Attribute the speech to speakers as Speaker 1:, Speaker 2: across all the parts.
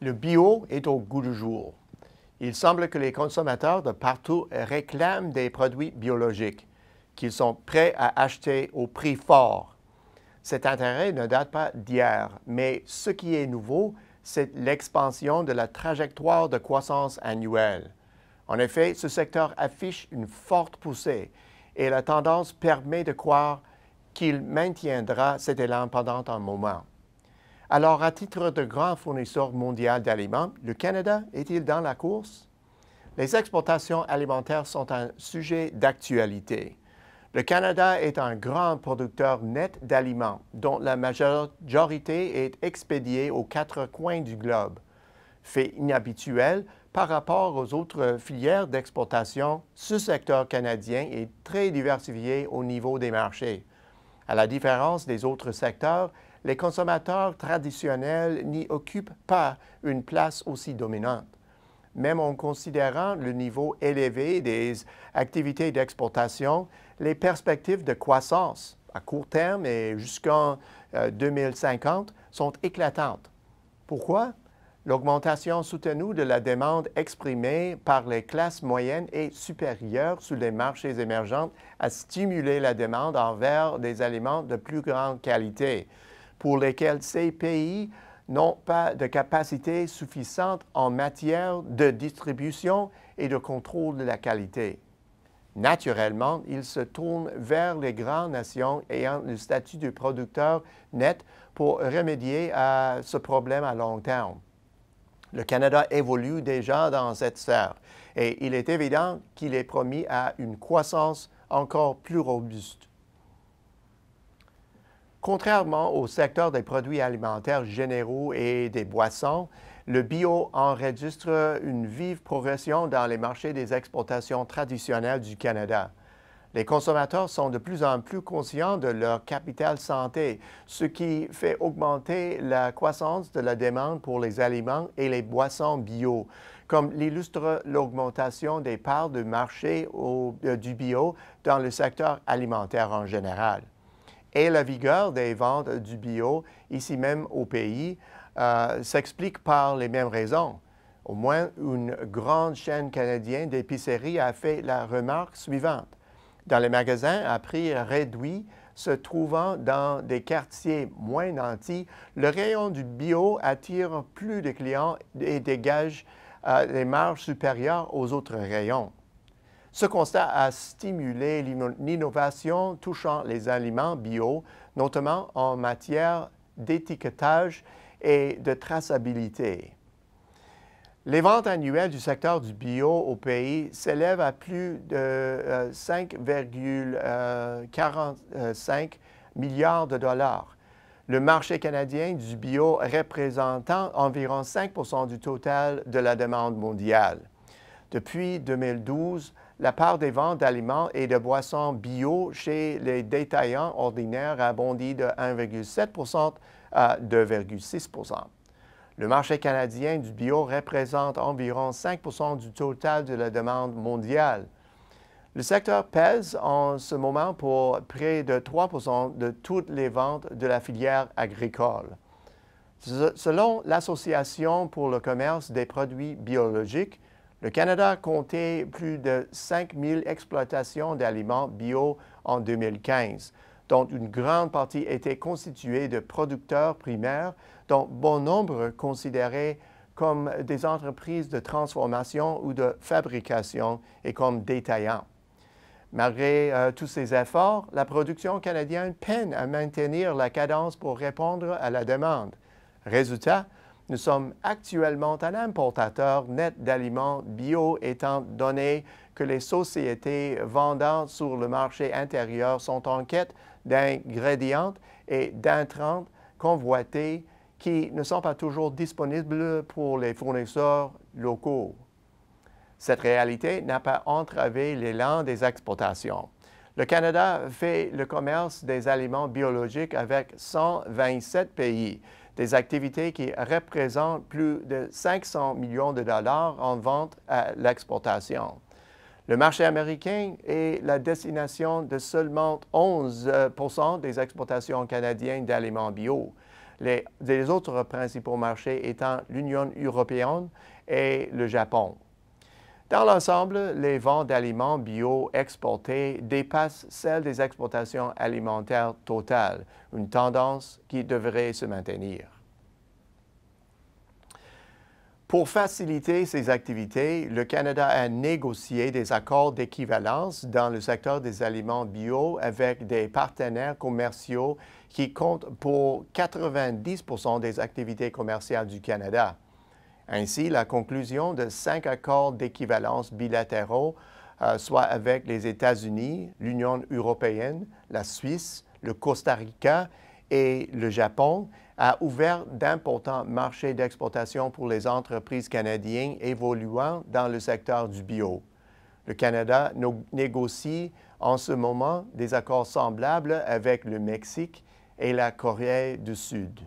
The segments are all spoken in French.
Speaker 1: Le bio est au goût du jour. Il semble que les consommateurs de partout réclament des produits biologiques qu'ils sont prêts à acheter au prix fort. Cet intérêt ne date pas d'hier, mais ce qui est nouveau, c'est l'expansion de la trajectoire de croissance annuelle. En effet, ce secteur affiche une forte poussée et la tendance permet de croire qu'il maintiendra cet élan pendant un moment. Alors, à titre de grand fournisseur mondial d'aliments, le Canada est-il dans la course? Les exportations alimentaires sont un sujet d'actualité. Le Canada est un grand producteur net d'aliments, dont la majorité est expédiée aux quatre coins du globe. Fait inhabituel par rapport aux autres filières d'exportation, ce secteur canadien est très diversifié au niveau des marchés. À la différence des autres secteurs, les consommateurs traditionnels n'y occupent pas une place aussi dominante. Même en considérant le niveau élevé des activités d'exportation, les perspectives de croissance à court terme et jusqu'en 2050 sont éclatantes. Pourquoi? L'augmentation soutenue de la demande exprimée par les classes moyennes et supérieures sur les marchés émergents a stimulé la demande envers des aliments de plus grande qualité, pour lesquels ces pays n'ont pas de capacité suffisante en matière de distribution et de contrôle de la qualité. Naturellement, ils se tournent vers les grandes nations ayant le statut de producteur net pour remédier à ce problème à long terme. Le Canada évolue déjà dans cette sphère et il est évident qu'il est promis à une croissance encore plus robuste. Contrairement au secteur des produits alimentaires généraux et des boissons, le bio enregistre une vive progression dans les marchés des exportations traditionnelles du Canada. Les consommateurs sont de plus en plus conscients de leur capital santé, ce qui fait augmenter la croissance de la demande pour les aliments et les boissons bio, comme l'illustre l'augmentation des parts de marché du bio dans le secteur alimentaire en général. Et la vigueur des ventes du bio, ici même au pays, s'explique par les mêmes raisons. Au moins, une grande chaîne canadienne d'épicerie a fait la remarque suivante. Dans les magasins à prix réduit, se trouvant dans des quartiers moins nantis, le rayon du bio attire plus de clients et dégage des marges supérieures aux autres rayons. Ce constat a stimulé l'innovation touchant les aliments bio, notamment en matière d'étiquetage et de traçabilité. Les ventes annuelles du secteur du bio au pays s'élèvent à plus de 5,45 milliards de dollars. Le marché canadien du bio représentant environ 5 % du total de la demande mondiale. Depuis 2012, la part des ventes d'aliments et de boissons bio chez les détaillants ordinaires a bondi de 1,7 % à 2,6 %. Le marché canadien du bio représente environ 5 % du total de la demande mondiale. Le secteur pèse en ce moment pour près de 3 % de toutes les ventes de la filière agricole. Selon l'Association pour le commerce des produits biologiques, le Canada comptait plus de 5 000 exploitations d'aliments bio en 2015, dont une grande partie était constituée de producteurs primaires, dont bon nombre considérés comme des entreprises de transformation ou de fabrication et comme détaillants. Malgré tous ces efforts, la production canadienne peine à maintenir la cadence pour répondre à la demande. Résultat, nous sommes actuellement un importateur net d'aliments bio étant donné que les sociétés vendant sur le marché intérieur sont en quête d'ingrédients et d'intrants convoités qui ne sont pas toujours disponibles pour les fournisseurs locaux. Cette réalité n'a pas entravé l'élan des exportations. Le Canada fait le commerce des aliments biologiques avec 127 pays, des activités qui représentent plus de 500 millions de dollars en vente à l'exportation. Le marché américain est la destination de seulement 11 % des exportations canadiennes d'aliments bio. les autres principaux marchés étant l'Union européenne et le Japon. Dans l'ensemble, les ventes d'aliments bio exportés dépassent celles des exportations alimentaires totales, une tendance qui devrait se maintenir. Pour faciliter ces activités, le Canada a négocié des accords d'équivalence dans le secteur des aliments bio avec des partenaires commerciaux qui comptent pour 90% des activités commerciales du Canada. Ainsi, la conclusion de 5 accords d'équivalence bilatéraux, soit avec les États-Unis, l'Union européenne, la Suisse, le Costa Rica et le Japon, a ouvert d'importants marchés d'exportation pour les entreprises canadiennes évoluant dans le secteur du bio. Le Canada négocie en ce moment des accords semblables avec le Mexique et la Corée du Sud.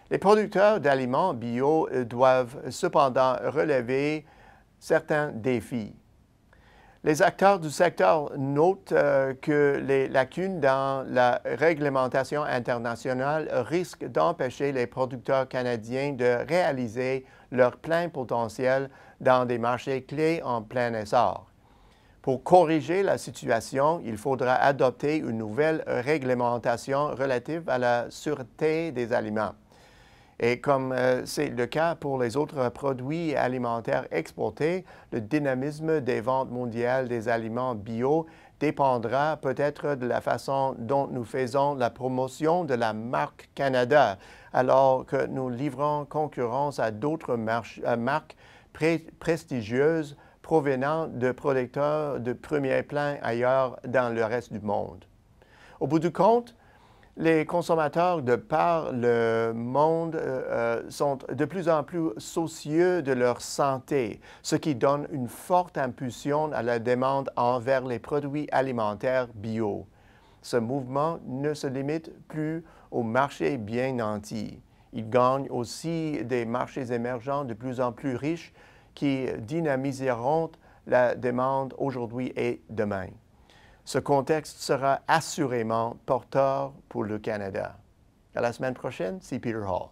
Speaker 1: Les producteurs d'aliments bio doivent cependant relever certains défis. Les acteurs du secteur notent que les lacunes dans la réglementation internationale risquent d'empêcher les producteurs canadiens de réaliser leur plein potentiel dans des marchés clés en plein essor. Pour corriger la situation, il faudra adopter une nouvelle réglementation relative à la sûreté des aliments. Et comme c'est le cas pour les autres produits alimentaires exportés, le dynamisme des ventes mondiales des aliments bio dépendra peut-être de la façon dont nous faisons la promotion de la marque Canada, alors que nous livrons concurrence à d'autres marques prestigieuses provenant de producteurs de premier plan ailleurs dans le reste du monde. Au bout du compte, les consommateurs de par le monde sont de plus en plus soucieux de leur santé, ce qui donne une forte impulsion à la demande envers les produits alimentaires bio. Ce mouvement ne se limite plus aux marchés bien nantis. Il gagne aussi des marchés émergents de plus en plus riches qui dynamiseront la demande aujourd'hui et demain. Ce contexte sera assurément porteur pour le Canada. À la semaine prochaine, c'est Peter Hall.